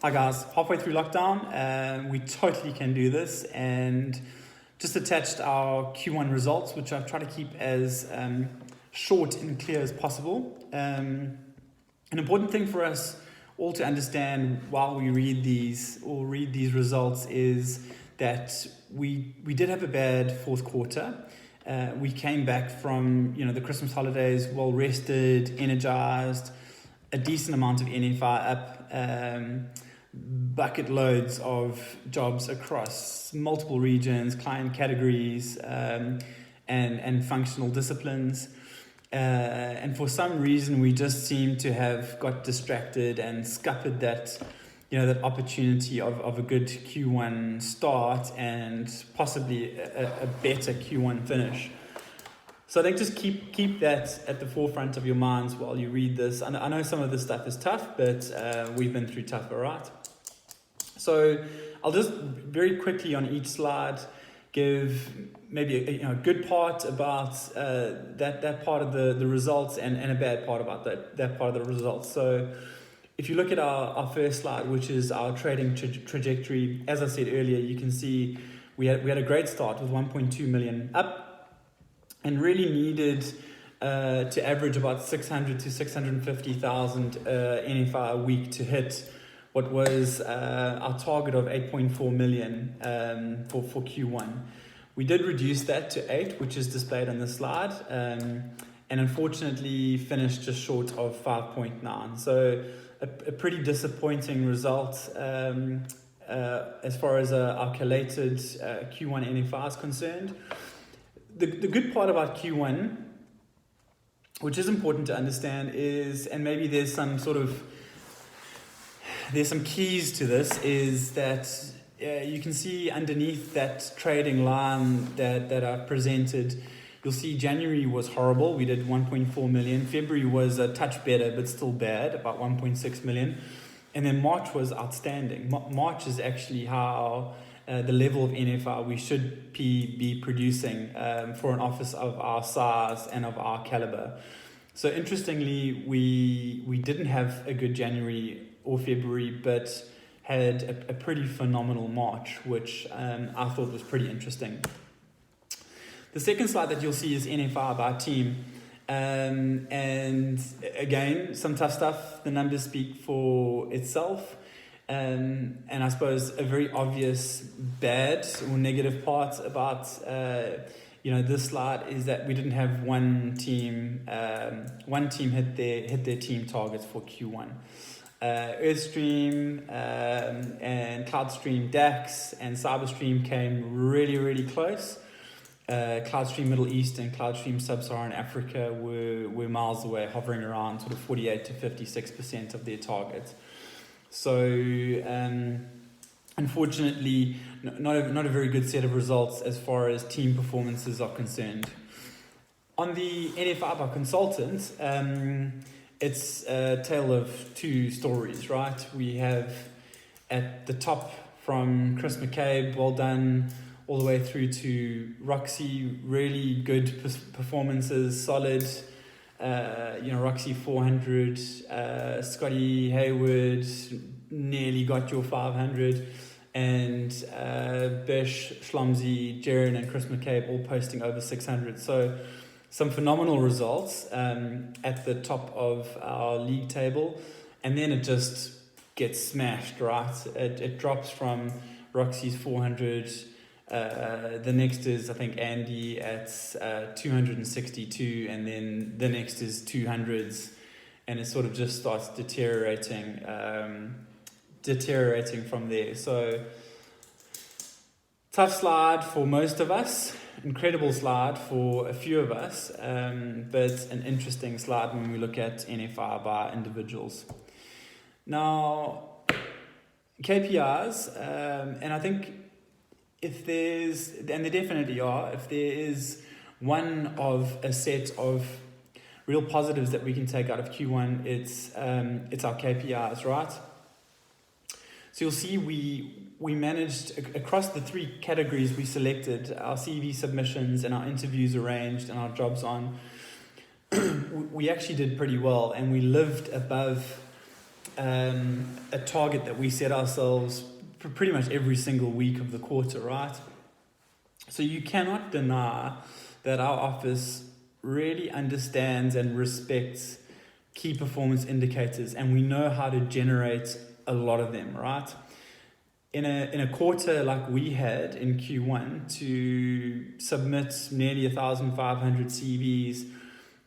Hi guys, halfway through lockdown, we totally can do this, and just attached our Q1 results, which I've tried to keep as short and clear as possible. An important thing for us all to understand while we read these results is that we did have a bad fourth quarter. We came back from the Christmas holidays well rested, energized, a decent amount of NFI up. Bucket loads of jobs across multiple regions, client categories, and functional disciplines. And for some reason, we just seem to have got distracted and scuppered that opportunity of a good Q1 start and possibly a better Q1 finish. So I think just keep that at the forefront of your minds while you read this. I know some of this stuff is tough, but we've been through tough, all right? So I'll just very quickly on each slide give maybe a good part about that part of the results and a bad part about that part of the results. So if you look at our first slide, which is our trading trajectory, as I said earlier, you can see we had a great start with 1.2 million up, and really needed to average about 600 to 650,000 NFI a week to hit what was our target of 8.4 million for Q1. We did reduce that to 8, which is displayed on the slide, and unfortunately finished just short of 5.9. So a pretty disappointing result as far as our collated Q1 NFI is concerned. The good part about Q1, which is important to understand, is, and maybe there's some keys to this, is that you can see underneath that trading line that I've presented, you'll see January was horrible. We did 1.4 million. February was a touch better, but still bad, about 1.6 million. And then March was outstanding. March is actually how the level of NFI we should be producing for an office of our size and of our caliber. So interestingly, we didn't have a good January or February, but had a pretty phenomenal March, which I thought was pretty interesting. The second slide that you'll see is NFI by team. And again, some tough stuff. The numbers speak for itself. And I suppose a very obvious bad or negative part about this slide is that we didn't have one team hit their team targets for Q1. Earthstream and CloudStream DAX and CyberStream came really, really close. CloudStream Middle East and CloudStream Sub-Saharan Africa were miles away, hovering around sort of 48 to 56% of their targets. So unfortunately, not a very good set of results as far as team performances are concerned. On the NFI by consultants, it's a tale of two stories, right? We have at the top from Chris McCabe, well done, all the way through to Roxy, really good performances, solid. Roxy 400, Scotty Hayward nearly got your 500, and Bish, Shlomzi, Jaren and Chris McCabe all posting over 600. So some phenomenal results at the top of our league table, and then it just gets smashed, right? It drops from Roxy's 400. The next is, I think, Andy at 262, and then the next is 200s, and it sort of just starts deteriorating from there. So tough slide for most of us, incredible slide for a few of us, but an interesting slide when we look at NFI by individuals. Now, KPIs, and I think if there's, and there definitely are, if there is one of a set of real positives that we can take out of Q1, it's our KPIs, right? So you'll see we managed across the three categories we selected, our CV submissions and our interviews arranged and our jobs on, we actually did pretty well, and we lived above a target that we set ourselves for pretty much every single week of the quarter, right? So you cannot deny that our office really understands and respects key performance indicators, and we know how to generate a lot of them, right? In a quarter like we had in Q1, to submit nearly 1,500 CVs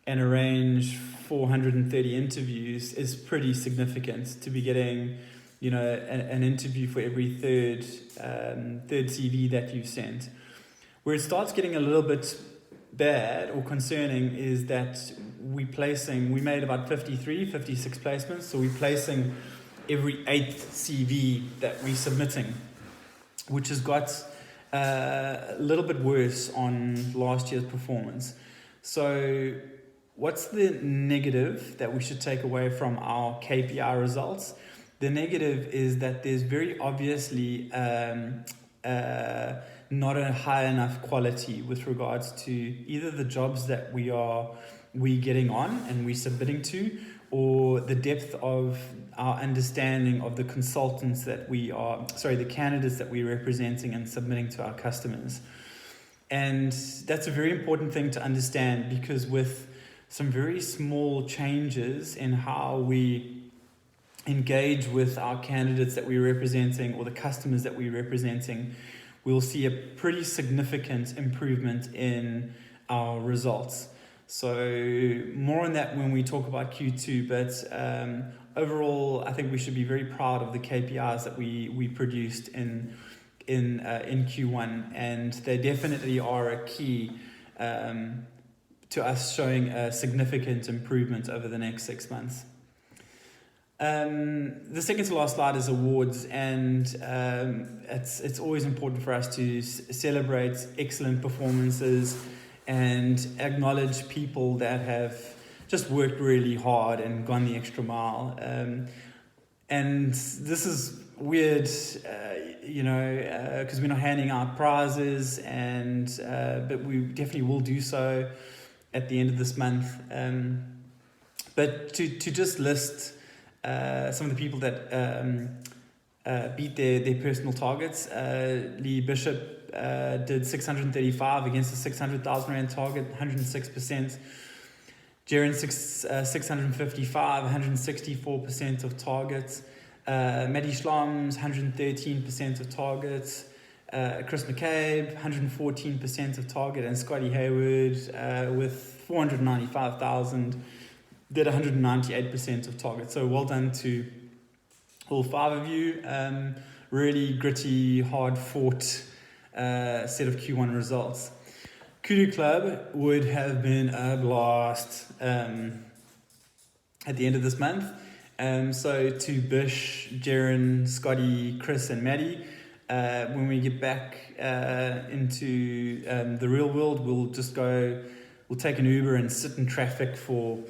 and arrange 430 interviews is pretty significant. To be getting, an interview for every third CV that you've sent. Where it starts getting a little bit bad or concerning is that we made about 56 placements, so we're placing every 8th CV that we're submitting, which has got a little bit worse on last year's performance. So what's the negative that we should take away from our KPI results? The negative is that there's very obviously not a high enough quality with regards to either the jobs that we getting on and we submitting to, or the depth of our understanding of the the candidates that we're representing and submitting to our customers. And that's a very important thing to understand, because with some very small changes in how we engage with our candidates that we're representing or the customers that we're representing, we'll see a pretty significant improvement in our results. So more on that when we talk about Q2, but overall, I think we should be very proud of the KPIs that we produced in Q1, and they definitely are a key to us showing a significant improvement over the next 6 months. The second to last slide is awards, and it's always important for us to celebrate excellent performances and acknowledge people that have just worked really hard and gone the extra mile. And this is weird, because we're not handing out prizes, but we definitely will do so at the end of this month. But to just list some of the people that beat their personal targets. Lee Bishop did 635 against the 600,000 Rand target, 106%. Jaren 655, 164% of targets. Maddie Schlams, 113% of targets. Chris McCabe, 114% of target, and Scotty Hayward with 495,000 did 198% of target. So well done to all 5 of you. Really gritty, hard fought set of Q1 results. Kudu Club would have been a blast at the end of this month. So to Bish, Jaren, Scotty, Chris and Maddie, when we get back into the real world, we'll take an Uber and sit in traffic for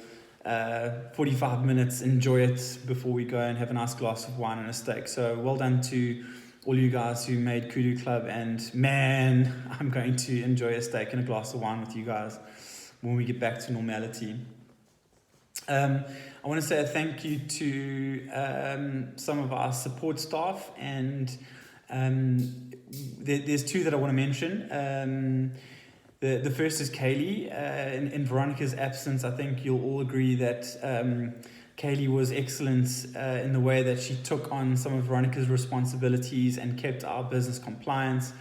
45 minutes, enjoy it before we go and have a nice glass of wine and a steak. So well done to all you guys who made Kudu Club, and man, I'm going to enjoy a steak and a glass of wine with you guys when we get back to normality. I want to say a thank you to some of our support staff, and there's 2 that I want to mention. The first is Kaylee. In Veronica's absence, I think you'll all agree that Kaylee was excellent in the way that she took on some of Veronica's responsibilities and kept our business compliant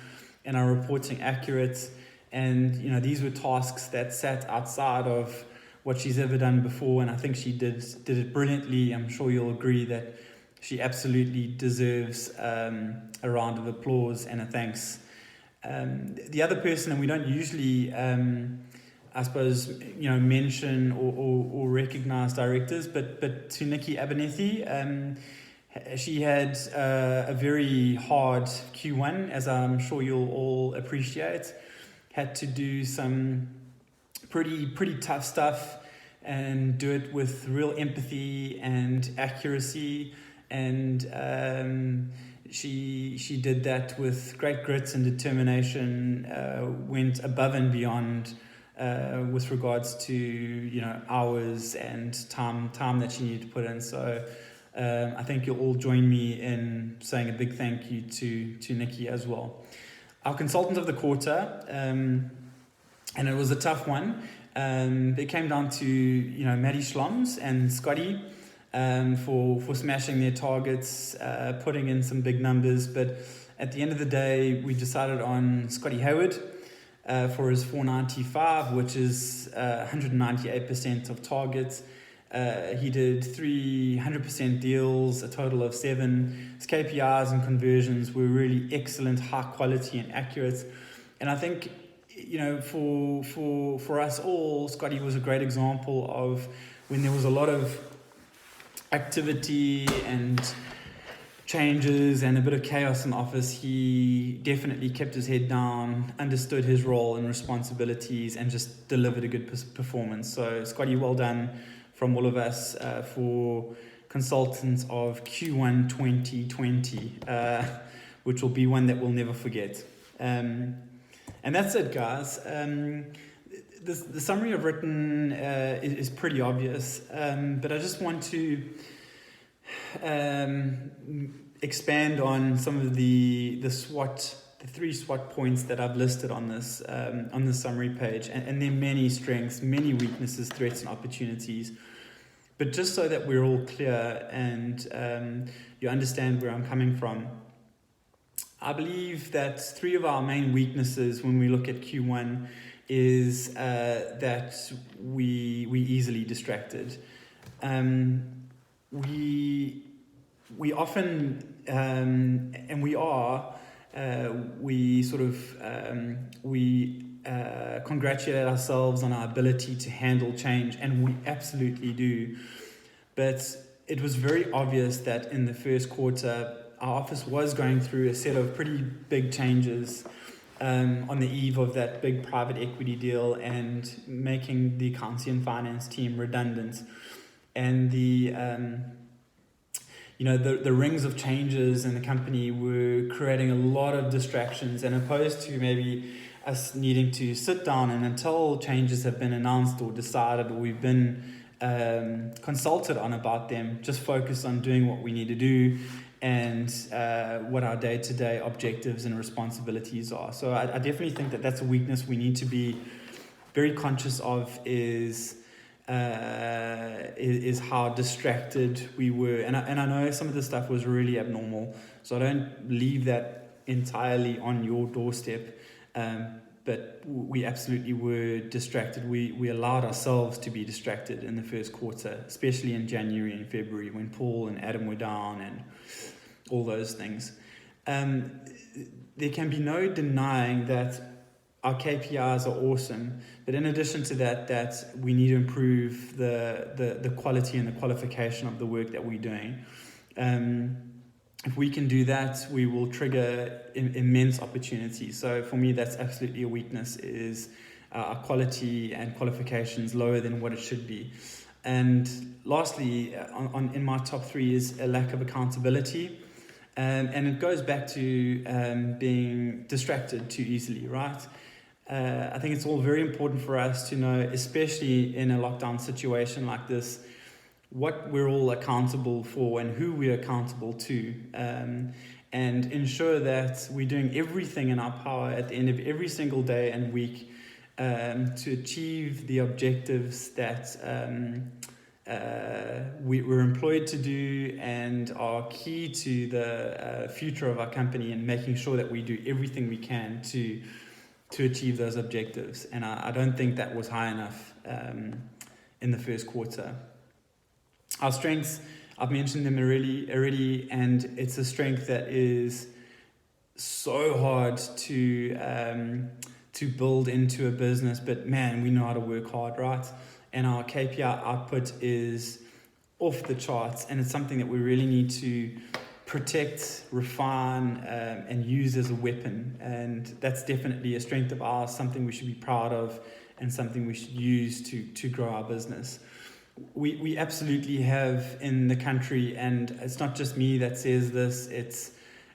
and our reporting accurate. And these were tasks that sat outside of what she's ever done before, and I think she did it brilliantly. I'm sure you'll agree that she absolutely deserves a round of applause and a thanks. The other person, and we don't usually, I suppose, mention or recognize directors, but to Nikki Abernethy, she had a very hard Q1, as I'm sure you'll all appreciate. Had to do some pretty tough stuff and do it with real empathy and accuracy, and she did that with great grit and determination, went above and beyond with regards to hours and time that she needed to put in. So I think you'll all join me in saying a big thank you to Nikki as well. Our consultant of the quarter, and it was a tough one. It came down to Maddie Schloms and Scotty for smashing their targets, putting in some big numbers. But at the end of the day, we decided on Scotty Hayward for his 495, which is 198% of targets. He did 300% deals, a total of 7. His KPIs and conversions were really excellent, high quality and accurate. And I think, for us all, Scotty was a great example of when there was a lot of activity and changes and a bit of chaos in office, he definitely kept his head down, understood his role and responsibilities, and just delivered a good performance. So Scotty, well done from all of us for consultants of Q1 2020, which will be one that we'll never forget. And that's it, guys. The summary I've written is pretty obvious, but I just want to expand on some of the 3 SWOT points that I've listed on this summary page, and there are many strengths, many weaknesses, threats, and opportunities. But just so that we're all clear and you understand where I'm coming from, I believe that 3 of our main weaknesses when we look at Q1 is that we easily distracted. We often and we are congratulate ourselves on our ability to handle change, and we absolutely do. But it was very obvious that in the first quarter, our office was going through a set of pretty big changes on the eve of that big private equity deal and making the accounting and finance team redundant. And the rings of changes in the company were creating a lot of distractions, and opposed to maybe us needing to sit down and until changes have been announced or decided or we've been consulted on about them, just focus on doing what we need to do and what our day-to-day objectives and responsibilities are. So I definitely think that that's a weakness we need to be very conscious of, is how distracted we were. And I know some of the stuff was really abnormal, so I don't leave that entirely on your doorstep. But we absolutely were distracted. We allowed ourselves to be distracted in the first quarter, especially in January and February when Paul and Adam were down and all those things. There can be no denying that our KPIs are awesome, but in addition to that we need to improve the quality and the qualification of the work that we're doing. If we can do that, we will trigger immense opportunities. So for me, that's absolutely a weakness, is our quality and qualifications lower than what it should be. And lastly, in my top 3 is a lack of accountability. And it goes back to being distracted too easily, right? I think it's all very important for us to know, especially in a lockdown situation like this, what we're all accountable for and who we're accountable to, and ensure that we're doing everything in our power at the end of every single day and week to achieve the objectives that we're employed to do and are key to the future of our company, and making sure that we do everything we can to achieve those objectives. And I don't think that was high enough in the first quarter. Our strengths, I've mentioned them already, and it's a strength that is so hard to build into a business, but man, we know how to work hard, right? And our KPI output is off the charts, and it's something that we really need to protect, refine, and use as a weapon. And that's definitely a strength of ours, something we should be proud of, and something we should use to grow our business. We absolutely have in the country, and it's not just me that says this,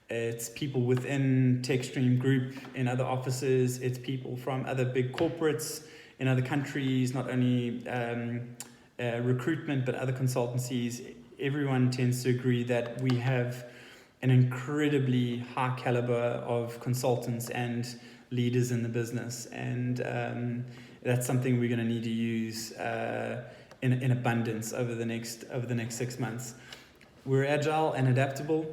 it's people within TechStream Group in other offices, it's people from other big corporates in other countries, not only recruitment but other consultancies. everyone tends to agree that we have an incredibly high caliber of consultants and leaders in the business, and that's something we're going to need to use in abundance over the next 6 months. We're agile and adaptable.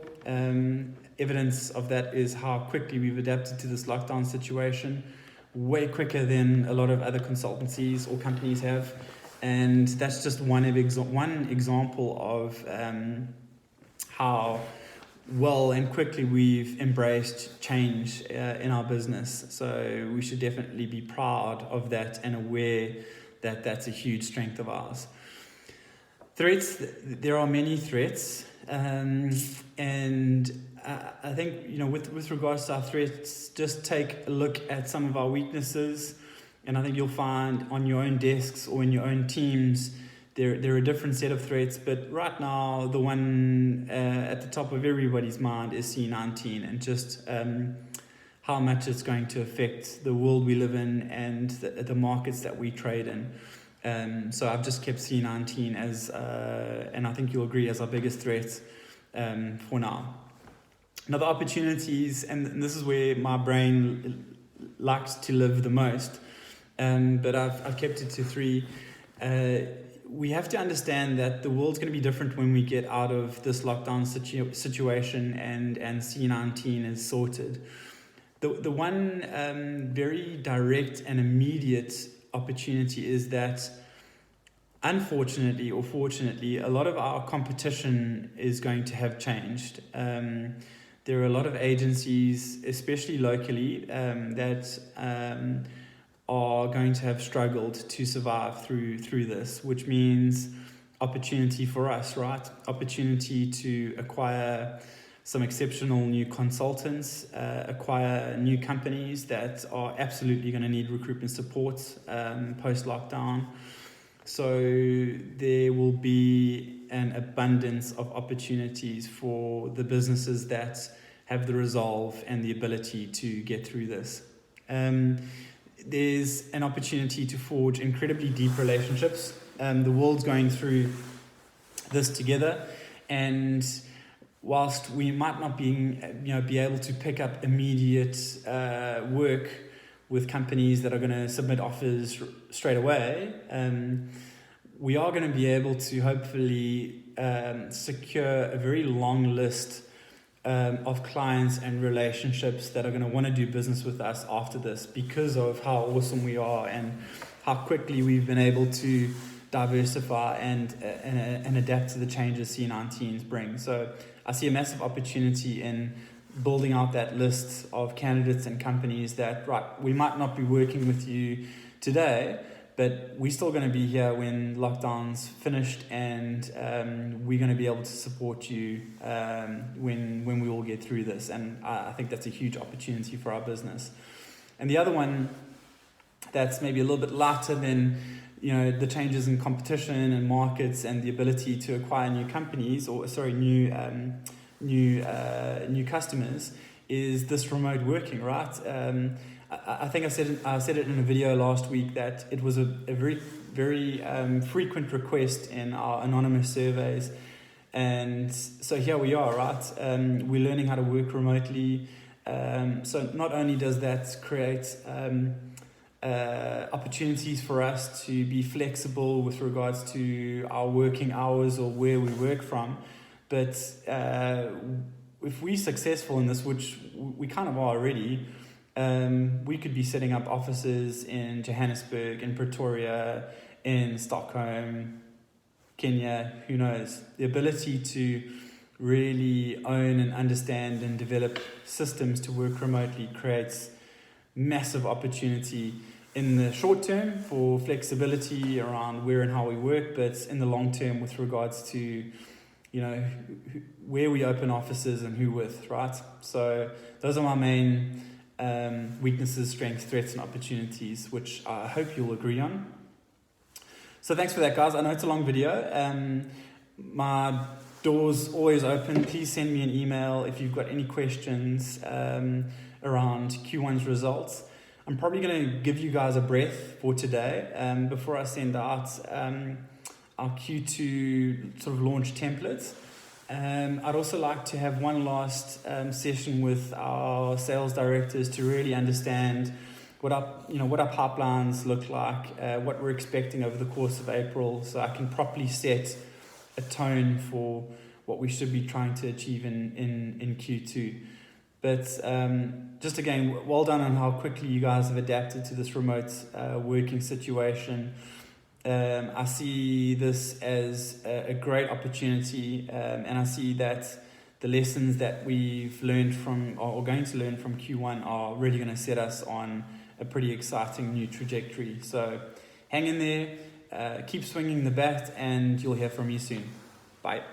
Evidence of that is how quickly we've adapted to this lockdown situation, way quicker than a lot of other consultancies or companies have. And that's just one example of how well and quickly we've embraced change in our business. So we should definitely be proud of that and aware that that's a huge strength of ours. Threats, there are many threats, and I think, with regards to our threats, just take a look at some of our weaknesses, and I think you'll find on your own desks or in your own teams there are a different set of threats, but right now the one at the top of everybody's mind is C19, and just how much it's going to affect the world we live in and the markets that we trade in. So I've just kept C19 as, and I think you'll agree, as our biggest threat for now. Now the opportunities, and this is where my brain likes to live the most, but I've kept it to 3. We have to understand that the world's going to be different when we get out of this lockdown situation and C19 is sorted. The one very direct and immediate opportunity is that, unfortunately or fortunately, a lot of our competition is going to have changed. There are a lot of agencies, especially locally, that are going to have struggled to survive through this, which means opportunity for us, right? Opportunity to acquire some exceptional new consultants, acquire new companies that are absolutely going to need recruitment support post-lockdown. So there will be an abundance of opportunities for the businesses that have the resolve and the ability to get through this. There's an opportunity to forge incredibly deep relationships. The world's going through this together, and whilst we might not be able to pick up immediate work with companies that are going to submit offers straight away, we are going to be able to hopefully secure a very long list of clients and relationships that are going to want to do business with us after this, because of how awesome we are and how quickly we've been able to diversify and adapt to the changes C19s bring. So I see a massive opportunity in building out that list of candidates and companies that, right, we might not be working with you today, but we're still going to be here when lockdown's finished, and we're going to be able to support you when we all get through this. And I think that's a huge opportunity for our business. And the other one that's maybe a little bit lighter than the changes in competition and markets and the ability to acquire new companies, new customers, is this remote working, right? I think I said it in a video last week that it was a very, very frequent request in our anonymous surveys. And so here we are, right? We're learning how to work remotely. So not only does that create opportunities for us to be flexible with regards to our working hours or where we work from, but if we're successful in this, which we kind of are already, we could be setting up offices in Johannesburg, in Pretoria, in Stockholm, Kenya, who knows. The ability to really own and understand and develop systems to work remotely creates massive opportunity in the short term for flexibility around where and how we work, but in the long term with regards to where we open offices and who with, right? So those are my main weaknesses, strengths, threats, and opportunities, which I hope you'll agree on. So thanks for that, guys. I know it's a long video. My door's always open. Please send me an email if you've got any questions around Q1's results. I'm probably going to give you guys a breath for today. Before I send out, our Q2 sort of launch templates. I'd also like to have one last session with our sales directors to really understand what our pipelines look like, what we're expecting over the course of April, so I can properly set a tone for what we should be trying to achieve in Q2. But just again, well done on how quickly you guys have adapted to this remote working situation. I see this as a great opportunity, and I see that the lessons that we've learned from, or going to learn from Q1, are really going to set us on a pretty exciting new trajectory. So hang in there, keep swinging the bat, and you'll hear from me soon. Bye.